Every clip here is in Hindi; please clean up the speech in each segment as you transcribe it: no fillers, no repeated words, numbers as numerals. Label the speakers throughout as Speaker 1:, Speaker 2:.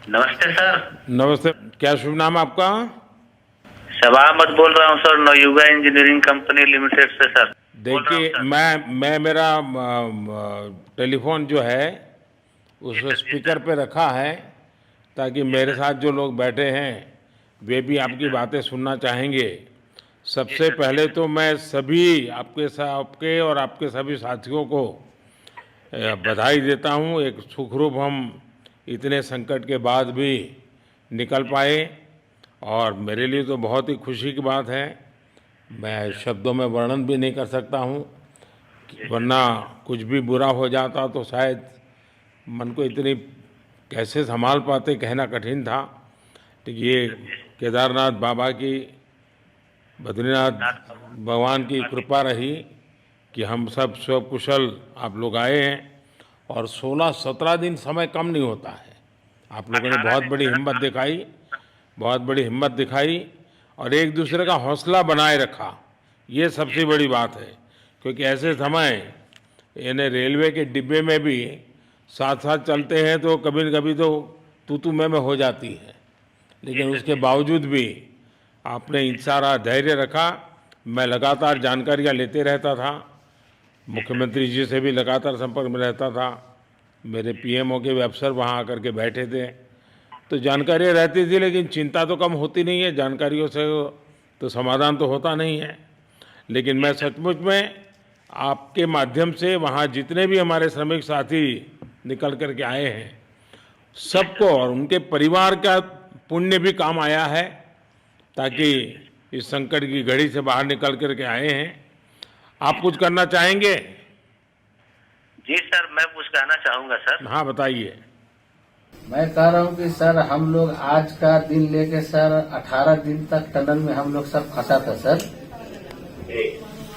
Speaker 1: नमस्ते सर।
Speaker 2: नमस्ते। क्या शुभ नाम आपका?
Speaker 1: शबा अहमद बोल रहा हूँ sir, Navayuga engineering company limited से सर बोल रहा हूँ
Speaker 2: देखिए,
Speaker 1: सर।
Speaker 2: मैं मेरा टेलीफोन जो है
Speaker 1: जी
Speaker 2: उस
Speaker 1: सर, जी
Speaker 2: स्पीकर
Speaker 1: सर।
Speaker 2: पे रखा है, ताकि
Speaker 1: जी
Speaker 2: मेरे
Speaker 1: सर।
Speaker 2: साथ जो लोग बैठे हैं वे भी
Speaker 1: जी
Speaker 2: आपकी
Speaker 1: सर।
Speaker 2: बातें सुनना चाहेंगे।
Speaker 1: जी
Speaker 2: सबसे
Speaker 1: सर। जी
Speaker 2: पहले
Speaker 1: सर।
Speaker 2: तो मैं सभी आपके और आपके सभी साथियों को
Speaker 1: जी सर।
Speaker 2: बधाई देता हूँ। एक सुखरूप हम इतने संकट के बाद भी निकल
Speaker 1: जी
Speaker 2: पाए,
Speaker 1: सर।
Speaker 2: और मेरे लिए तो बहुत ही खुशी की बात है।
Speaker 1: जी
Speaker 2: मैं
Speaker 1: सर।
Speaker 2: शब्दों में वर्णन भी नहीं कर सकता हूँ,
Speaker 1: जी सर।
Speaker 2: वरना कुछ भी बुरा हो जाता तो शायद मन को इतनी कैसे संभाल पाते, कहना कठिन था। तो
Speaker 1: जी
Speaker 2: ये
Speaker 1: सर। जी सर।
Speaker 2: केदारनाथ बाबा की, बद्रीनाथ
Speaker 1: नाथ बाबा
Speaker 2: भगवान की
Speaker 1: कृपा की।
Speaker 2: कृपा रही कि हम सब स्वकुशल आप लोग आए हैं। और 16-17 दिन समय कम नहीं होता है। आप लोगों ने
Speaker 1: 18
Speaker 2: बहुत
Speaker 1: दिन
Speaker 2: बड़ी
Speaker 1: सर।
Speaker 2: हिम्मत दिखाई, बहुत बड़ी हिम्मत दिखाई, और एक
Speaker 1: जी
Speaker 2: दूसरे
Speaker 1: सर।
Speaker 2: का हौसला बनाए रखा। ये
Speaker 1: जी
Speaker 2: सबसे
Speaker 1: सर।
Speaker 2: बड़ी बात है, क्योंकि
Speaker 1: जी
Speaker 2: ऐसे
Speaker 1: सर।
Speaker 2: समय यानी रेलवे के डिब्बे में भी साथ साथ
Speaker 1: जी
Speaker 2: चलते हैं तो कभी न कभी तो तू मैं हो जाती है,
Speaker 1: जी
Speaker 2: लेकिन
Speaker 1: सर।
Speaker 2: उसके
Speaker 1: जी सर।
Speaker 2: बावजूद भी आपने
Speaker 1: जी सर।
Speaker 2: सारा धैर्य रखा। मैं लगातार
Speaker 1: जी सर।
Speaker 2: जानकारियाँ लेते रहता था,
Speaker 1: जी सर। जी
Speaker 2: मुख्यमंत्री
Speaker 1: सर।
Speaker 2: जी से भी लगातार संपर्क में रहता था। मेरे
Speaker 1: जी सर।
Speaker 2: पीएमओ के भी अफसर वहाँ आकर के बैठे थे, तो
Speaker 1: जी सर।
Speaker 2: जानकारियाँ रहती थी, लेकिन चिंता तो कम होती नहीं है। जानकारियों से तो समाधान तो होता नहीं है। लेकिन
Speaker 1: जी
Speaker 2: मैं
Speaker 1: सर।
Speaker 2: सचमुच में आपके माध्यम से वहाँ जितने भी हमारे श्रमिक साथी निकल कर के आए हैं,
Speaker 1: जी
Speaker 2: सबको
Speaker 1: सर।
Speaker 2: और उनके परिवार का पुण्य भी काम आया है,
Speaker 1: जी
Speaker 2: ताकि
Speaker 1: सर। जी सर।
Speaker 2: इस संकट की घड़ी से बाहर निकल कर के आए हैं।
Speaker 1: जी
Speaker 2: आप कुछ
Speaker 1: सर।
Speaker 2: करना चाहेंगे?
Speaker 1: जी सर, मैं कुछ कहना चाहूंगा सर।
Speaker 2: हाँ, बताइए।
Speaker 3: मैं कह रहा हूँ कि सर हम लोग आज का दिन लेके सर 18 दिन तक टनल में हम लोग सब फंसा था सर।
Speaker 1: जी।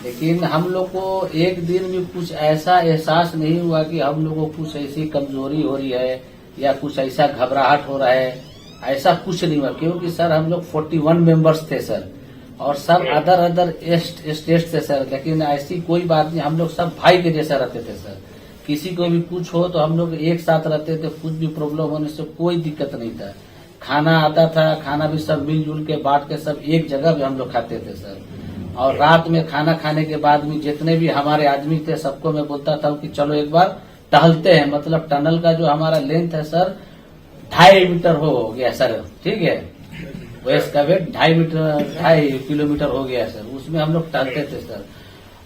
Speaker 3: लेकिन हम लोग को एक दिन भी कुछ ऐसा एहसास नहीं हुआ कि हम लोग को कुछ ऐसी कमजोरी हो रही है या कुछ ऐसा घबराहट हो रहा है। ऐसा कुछ नहीं हुआ, क्योंकि सर हम लोग 41 मेंबर्स थे सर, और सब अदर अदर स्टेट थे सर। लेकिन ऐसी कोई बात नहीं, हम लोग सब भाई के जैसा रहते थे सर। किसी को भी कुछ हो तो हम लोग एक साथ रहते थे, कुछ भी प्रॉब्लम होने से कोई दिक्कत नहीं था। खाना आता था, खाना भी सब मिलजुल के बांट के सब एक जगह भी हम लोग खाते थे सर। और रात में खाना खाने के बाद में जितने भी हमारे आदमी थे सबको मैं बोलता था कि चलो एक बार टहलते हैं। मतलब टनल का जो हमारा लेंथ है सर 2.5 मीटर हो गया सर, ठीक है। वेस्ट का वेट 2.5 किलोमीटर हो गया सर। उसमें हम लोग टहलते थे सर।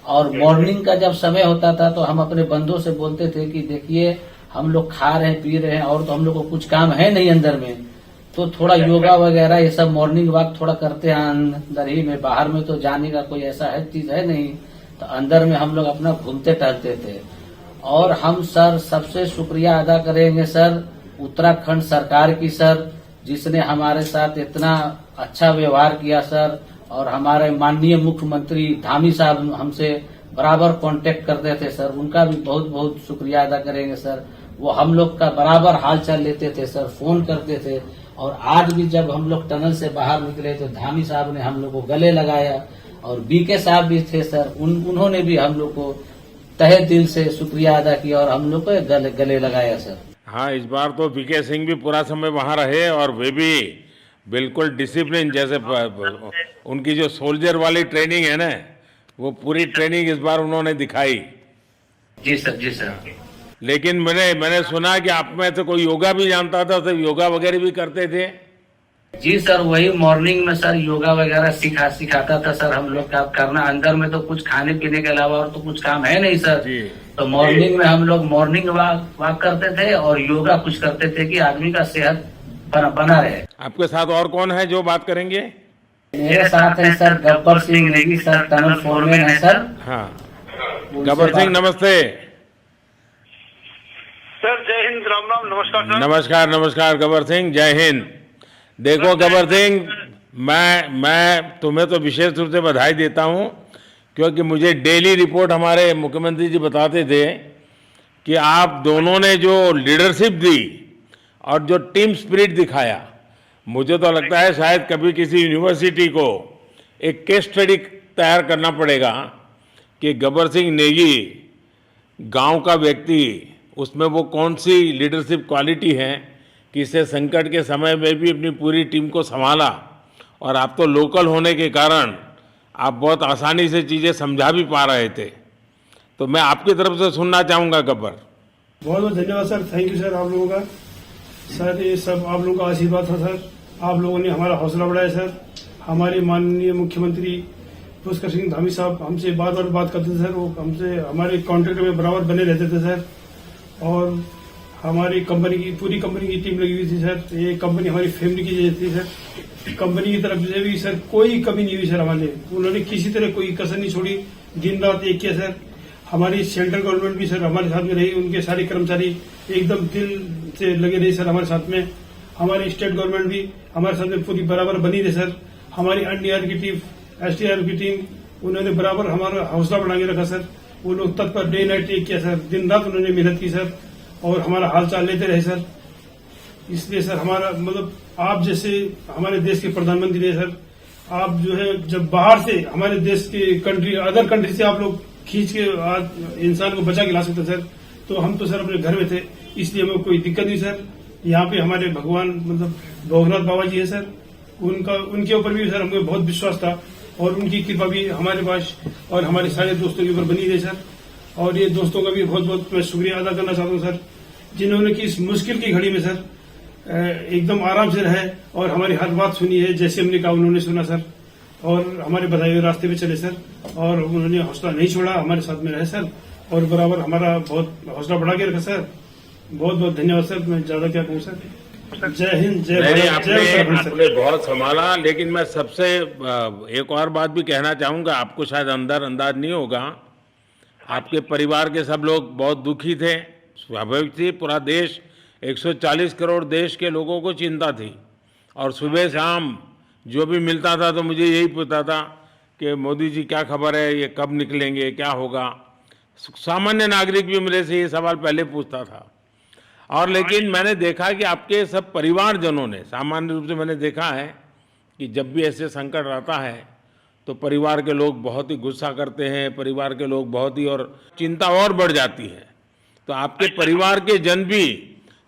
Speaker 3: और मॉर्निंग का जब समय होता था तो हम अपने बंधुओं से बोलते थे कि देखिए हम लोग खा रहे हैं पी रहे हैं और तो हम लोग को कुछ काम है नहीं अंदर में, तो थोड़ा योगा वगैरह ये सब मॉर्निंग वॉक थोड़ा करते हैं अंदर ही में। बाहर में तो जाने का कोई ऐसा है चीज है नहीं, तो अंदर में हम लोग अपना घूमते टहलते थे। और हम सर सबसे शुक्रिया अदा करेंगे सर उत्तराखंड सरकार की सर, जिसने हमारे साथ इतना अच्छा व्यवहार किया सर। और हमारे माननीय मुख्यमंत्री धामी साहब हमसे बराबर कांटेक्ट करते थे सर, उनका भी बहुत बहुत शुक्रिया अदा करेंगे सर। वो हम लोग का बराबर हाल चाल लेते थे सर, फोन करते थे। और आज भी जब हम लोग टनल से बाहर निकले तो धामी साहब ने हम लोग को गले लगाया, और बीके साहब भी थे सर, उन्होंने भी हम लोग को तहे दिल से शुक्रिया अदा किया और हम लोग को गले लगाया सर।
Speaker 2: हाँ, इस बार तो वीके सिंह भी पूरा समय वहाँ रहे, और वे भी बिल्कुल डिसिप्लिन, जैसे उनकी जो सोल्जर वाली ट्रेनिंग है ना, वो पूरी
Speaker 1: जी सर।
Speaker 2: ट्रेनिंग इस बार उन्होंने दिखाई।
Speaker 1: जी सर। जी सर।
Speaker 2: लेकिन मैंने सुना कि आप में से कोई योगा भी जानता था, तो योगा वगैरह भी करते थे।
Speaker 3: जी सर, वही मॉर्निंग में सर योगा वगैरह सिखाता था सर हम लोग का करना। अंदर में तो कुछ खाने पीने के अलावा और तो कुछ काम है नहीं सर।
Speaker 2: जी।
Speaker 3: तो मॉर्निंग में हम लोग मॉर्निंग वॉक करते थे और योगा कुछ करते थे कि आदमी का सेहत बना रहे।
Speaker 2: आपके साथ और कौन है जो बात करेंगे?
Speaker 3: मेरे साथ है sir Gabbar Singh Negi sir, tunnel foreman है सर।
Speaker 2: हाँ,
Speaker 3: उनसे
Speaker 2: गब्बर सिंह
Speaker 3: बात।
Speaker 2: नमस्ते।
Speaker 4: सर जय हिंद, राम राम, नमस्कार सर।
Speaker 2: नमस्कार नमस्कार गब्बर सिंह, जय हिंद। देखो गब्बर सिंह, मैं तुम्हें तो विशेष रूप से बधाई देता हूँ, क्योंकि मुझे डेली रिपोर्ट हमारे मुख्यमंत्री जी बताते थे कि आप दोनों ने जो लीडरशिप दी और जो टीम स्पिरिट दिखाया, मुझे तो लगता है शायद कभी किसी यूनिवर्सिटी को एक केस स्टडी तैयार करना पड़ेगा कि गब्बर सिंह नेगी गांव का व्यक्ति, उसमें वो कौन सी लीडरशिप क्वालिटी है कि इससे संकट के समय में भी अपनी पूरी टीम को संभाला, और आप तो लोकल होने के कारण आप बहुत आसानी से चीज़ें समझा भी पा रहे थे। तो मैं आपकी तरफ से सुनना चाहूँगा गब्बर।
Speaker 5: बहुत बहुत धन्यवाद सर, थैंक यू सर आप लोगों का। सर ये सब आप लोगों का आशीर्वाद था सर, आप लोगों ने हमारा हौसला बढ़ाया सर। हमारे माननीय मुख्यमंत्री पुष्कर सिंह धामी साहब हमसे बात करते थे सर, वो हमसे हमारे कॉन्ट्रैक्ट में बराबर बने रहते थे सर। और हमारी कंपनी की पूरी कंपनी की टीम लगी हुई थी सर, ये कंपनी हमारी फैमिली की जैसी थी सर। कंपनी की तरफ से भी सर कोई कमी नहीं हुई सर हमारे, उन्होंने किसी तरह कोई कसर नहीं छोड़ी, दिन रात एक किया सर। हमारी सेंट्रल गवर्नमेंट भी सर हमारे साथ में रही, उनके सारे कर्मचारी एकदम दिल से लगे रहे सर हमारे साथ में। हमारी स्टेट गवर्नमेंट भी हमारे साथ में पूरी बराबर बनी रही सर। हमारी एनडीआर की टीम, एसडीआर की टीम, उन्होंने बराबर हमारा हौसला बढ़ा के रखा सर। वो लोग तत्पर डे नाइट एक किया सर, दिन रात उन्होंने मेहनत की सर और हमारा हालचाल लेते रहे सर। इसलिए सर हमारा मतलब आप जैसे हमारे देश के प्रधानमंत्री है सर, आप जो है जब बाहर से हमारे देश के कंट्री अदर कंट्री से आप लोग खींच के आज इंसान को बचा के ला सकते सर, तो हम तो सर अपने घर में थे, इसलिए हमें कोई दिक्कत नहीं सर। यहाँ पे हमारे भगवान मतलब भोगनाथ बाबा जी है सर, उनके ऊपर भी सर हमें बहुत विश्वास था और उनकी कृपा भी हमारे पास और हमारे सारे दोस्तों के ऊपर बनी रही सर। और ये दोस्तों का भी बहुत बहुत मैं शुक्रिया अदा करना चाहता हूँ सर, जिन्होंने कि इस मुश्किल की घड़ी में सर एकदम आराम से रहे और हमारी हर बात सुनी है, जैसे हमने कहा उन्होंने सुना सर, और हमारे बताए हुए रास्ते पे चले सर, और उन्होंने हौसला नहीं छोड़ा, हमारे साथ में रहे सर और बराबर हमारा बहुत हौसला बढ़ा के रखा सर। बहुत बहुत धन्यवाद सर, मैं ज्यादा क्या कहूँ सर। जय हिंद, जय भारत, जय उत्तराखंड सर।
Speaker 2: आपने बहुत संभाला, लेकिन मैं सबसे एक और बात भी कहना चाहूँगा, आपको शायद अंदाज नहीं होगा, आपके परिवार के सब लोग बहुत दुखी थे, स्वाभाविक थी। पूरा देश 140 करोड़ देश के लोगों को चिंता थी, और सुबह शाम जो भी मिलता था तो मुझे यही पूछता था कि मोदी जी क्या खबर है, ये कब निकलेंगे, क्या होगा। सामान्य नागरिक भी मेरे से ये सवाल पहले पूछता था। और लेकिन मैंने देखा कि आपके सब परिवारजनों ने, सामान्य रूप से मैंने देखा है कि जब भी ऐसे संकट आता है तो परिवार के लोग बहुत ही गुस्सा करते हैं, परिवार के लोग बहुत ही, और चिंता और बढ़ जाती है। तो आपके परिवार के जन भी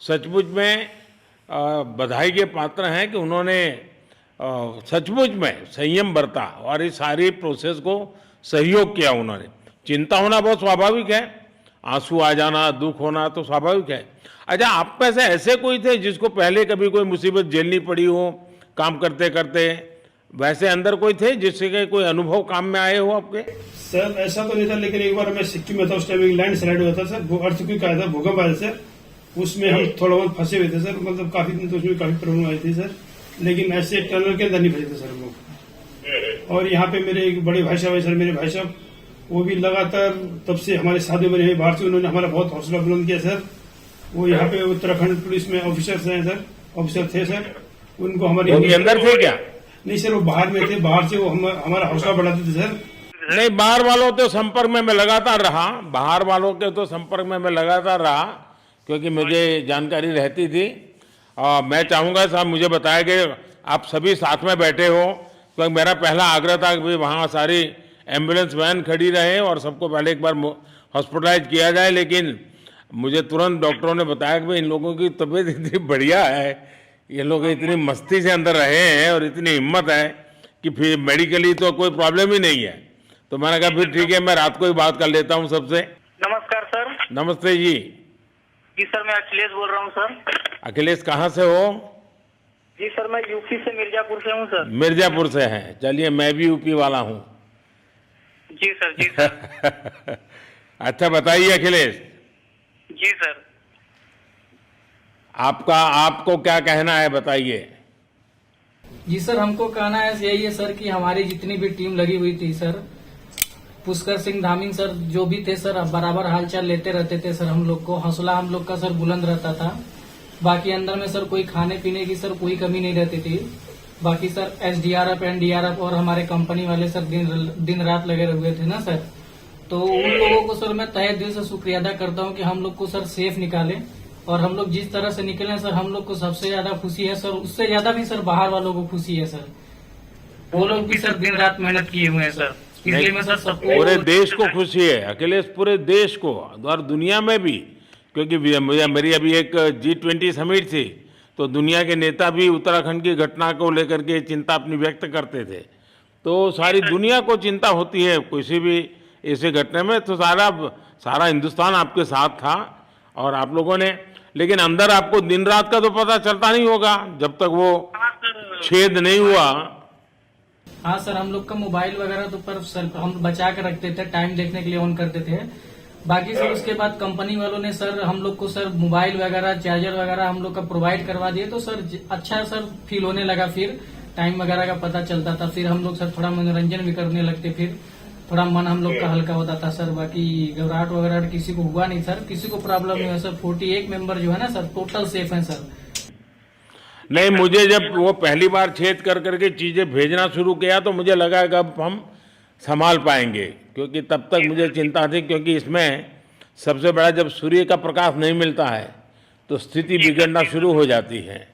Speaker 2: सचमुच में बधाई के पात्र हैं कि उन्होंने सचमुच में संयम बरता और इस सारी प्रोसेस को सहयोग किया उन्होंने। चिंता होना बहुत स्वाभाविक है, आंसू आ जाना, दुख होना तो स्वाभाविक है। अच्छा, आप में से ऐसे कोई थे जिसको पहले कभी कोई मुसीबत झेलनी पड़ी हो काम करते करते? वैसे अंदर कोई थे जिससे कोई अनुभव काम में आए हो आपके?
Speaker 5: सर ऐसा तो नहीं था, लेकिन एक बार मैं सिक्किम में था, उस टाइम एक लैंड स्लाइड हुआ था सर, अर्थक्वेक आया था, भूकंप आया सर, उसमें हम थोड़ा बहुत फंसे हुए थे सर, मतलब काफी दिन तो उसमें काफी प्रॉब्लम आई थी सर, लेकिन ऐसे टनल के अंदर नहीं फंसे थे सर हम लोग। और यहाँ पे मेरे एक बड़े भाई साहब है सर, मेरे भाई साहब वो भी लगातार तब से हमारे साथ में रहे बाहर से, उन्होंने हमारा बहुत हौसला बुलंद किया सर। वो यहाँ पे उत्तराखंड पुलिस में ऑफिसर्स हैं सर, ऑफिसर थे सर, उनको हमारे
Speaker 2: अंदर थे क्या?
Speaker 5: नहीं सर, वो बाहर में थे, बाहर से वो हमारा हौसला बढ़ाते थे सर।
Speaker 2: नहीं, बाहर वालों तो संपर्क में मैं लगातार रहा, बाहर वालों के तो संपर्क में मैं लगातार रहा, क्योंकि मुझे जानकारी रहती थी। और मैं चाहूँगा साहब मुझे बताया कि आप सभी साथ में बैठे हो, क्योंकि मेरा पहला आग्रह था कि वहाँ सारी एम्बुलेंस वैन खड़ी रहे और सबको पहले एक बार हॉस्पिटलाइज किया जाए। लेकिन मुझे तुरंत डॉक्टरों ने बताया कि भाई इन लोगों की तबीयत इतनी बढ़िया है, ये लोग इतनी मस्ती से अंदर रहे हैं और इतनी हिम्मत है कि फिर मेडिकली तो कोई प्रॉब्लम ही नहीं है। तो मैंने कहा फिर ठीक है, मैं रात को ही बात कर लेता हूँ सबसे।
Speaker 1: नमस्कार सर।
Speaker 2: नमस्ते जी।
Speaker 1: जी सर, मैं अखिलेश बोल रहा हूँ सर।
Speaker 2: अखिलेश कहाँ से हो?
Speaker 1: जी सर, मैं यूपी से मिर्जापुर से हूँ सर।
Speaker 2: मिर्जापुर से हैं, चलिए मैं भी यूपी वाला हूँ।
Speaker 1: जी सर, जी सर।
Speaker 2: अच्छा बताइए अखिलेश।
Speaker 1: जी सर।
Speaker 2: आपको क्या कहना है, बताइए।
Speaker 6: जी सर, हमको कहना है यही है सर कि हमारी जितनी भी टीम लगी हुई थी सर, पुष्कर सिंह धामी सर जो भी थे सर, बराबर हालचाल लेते रहते थे सर, हम लोग को हौसला हम लोग का सर बुलंद रहता था। बाकी अंदर में सर कोई खाने पीने की सर कोई कमी नहीं रहती थी। बाकी सर एसडीआरएफ, एनडीआरएफ और हमारे कंपनी वाले सर दिन रात लगे हुए थे ना सर, तो उन लोगों को सर मैं तहे दिल से शुक्रिया अदा करता हूँ कि हम लोग को सर सेफ निकाले। और हम लोग जिस तरह से निकले सर, हम लोग को सबसे ज्यादा खुशी है सर, उससे ज्यादा भी सर बाहर वालों को खुशी है सर, वो लोग भी सर दिन रात मेहनत किए हुए हैं सर। इसलिए मैं सर सबको,
Speaker 2: पूरे देश को खुशी है अखिलेश, पूरे देश को और दुनिया में भी, क्योंकि मेरी अभी एक G20 समिट थी, तो दुनिया के नेता भी उत्तराखंड की घटना को लेकर के चिंता अपनी व्यक्त करते थे। तो सारी दुनिया को चिंता होती है किसी भी ऐसे घटना में, तो सारा हिंदुस्तान आपके साथ था और आप लोगों ने, लेकिन अंदर आपको दिन रात का तो पता चलता नहीं होगा जब तक वो छेद नहीं हुआ।
Speaker 6: हाँ सर, हम लोग का मोबाइल वगैरह तो पर सर हम बचा कर रखते थे, टाइम देखने के लिए ऑन करते थे। बाकी सर उसके बाद कंपनी वालों ने सर हम लोग को सर मोबाइल वगैरह चार्जर वगैरह हम लोग का प्रोवाइड करवा दिए, तो सर अच्छा सर फील होने लगा, फिर टाइम वगैरह का पता चलता था, फिर हम लोग सर थोड़ा मनोरंजन भी करने लगते, फिर थोड़ा मन हम लोग का हल्का होता था सर। बाकी घबराहट वगैरह किसी को हुआ नहीं सर, किसी को प्रॉब्लम नहीं हुआ सर। 48 मेंबर जो है ना सर टोटल सेफ हैं सर।
Speaker 2: नहीं, मुझे जब वो पहली बार छेद कर करके चीजें भेजना शुरू किया तो मुझे लगा कि अब हम संभाल पाएंगे, क्योंकि तब तक मुझे चिंता थी, क्योंकि इसमें सबसे बड़ा जब सूर्य का प्रकाश नहीं मिलता है तो स्थिति बिगड़ना शुरू हो जाती है।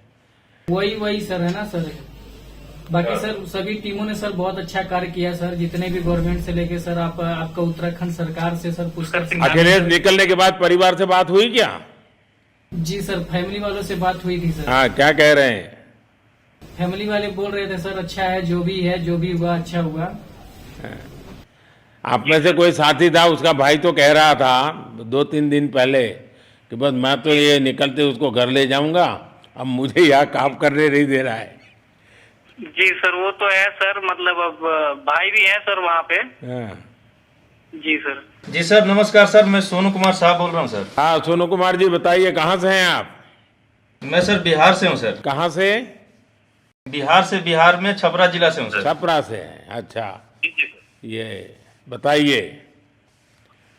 Speaker 6: वही सर है ना सर। बाकी सर सभी टीमों ने सर बहुत अच्छा कार्य किया सर, जितने भी गवर्नमेंट से लेके सर आपका उत्तराखंड सरकार से सर पुष्कर सिंह
Speaker 2: अखिलेश निकलने के बाद परिवार से बात हुई क्या?
Speaker 6: जी सर, फैमिली वालों से बात हुई थी सर।
Speaker 2: हाँ, क्या कह रहे हैं?
Speaker 6: फैमिली वाले बोल रहे थे सर अच्छा है, जो भी हुआ अच्छा हुआ।
Speaker 2: आप में से कोई साथी था, उसका भाई तो कह रहा था 2-3 दिन पहले कि बस मैं तो ये निकलते उसको घर ले जाऊंगा, अब मुझे यहाँ काम करने नहीं दे रहा है।
Speaker 4: जी सर, वो तो है सर, मतलब अब भाई भी है सर वहाँ पे।
Speaker 2: हाँ
Speaker 4: जी सर।
Speaker 7: जी सर, नमस्कार सर, मैं सोनू कुमार साहब बोल रहा हूँ सर।
Speaker 2: हाँ, सोनू कुमार जी बताइए, कहाँ से हैं आप?
Speaker 7: मैं सर बिहार से हूँ सर।
Speaker 2: कहाँ से?
Speaker 7: बिहार में छपरा जिला से हूँ सर।
Speaker 2: छपरा से हैं, अच्छा। ये बताइए।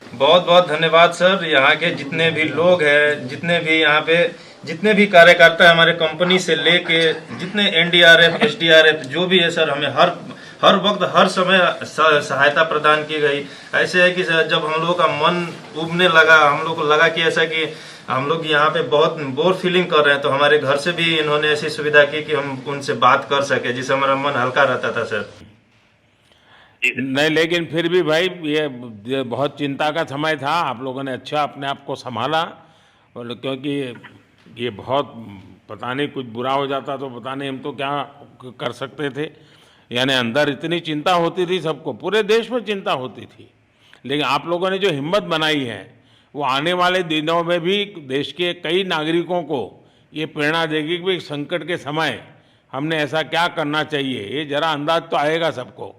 Speaker 7: बहुत बहुत धन्यवाद सर, यहाँ के जितने भी लोग हैं, जितने भी यहाँ पे जितने भी कार्यकर्ता है हमारे कंपनी से लेके जितने एनडीआरएफ एसडीआरएफ जो भी है सर, हमें हर वक्त हर समय सहायता प्रदान की गई। ऐसे है कि सर जब हम लोगों का मन उबने लगा, हम लोग को लगा कि ऐसा कि हम लोग यहाँ पे बहुत बोर फीलिंग कर रहे हैं, तो हमारे घर से भी इन्होंने ऐसी सुविधा की कि हम उनसे बात कर सके, जिससे हमारा मन हल्का रहता था सर।
Speaker 2: नहीं, लेकिन फिर भी भाई ये बहुत चिंता का समय था, आप लोगों ने अच्छा अपने आप को संभाला, और क्योंकि ये बहुत पता नहीं कुछ बुरा हो जाता तो पता नहीं हम तो क्या कर सकते थे। यानी अंदर इतनी चिंता होती थी सबको, पूरे देश में चिंता होती थी, लेकिन आप लोगों ने जो हिम्मत बनाई है वो आने वाले दिनों में भी देश के कई नागरिकों को ये प्रेरणा देगी कि संकट के समय हमने ऐसा क्या करना चाहिए। ये जरा अंदाज तो आएगा सबको।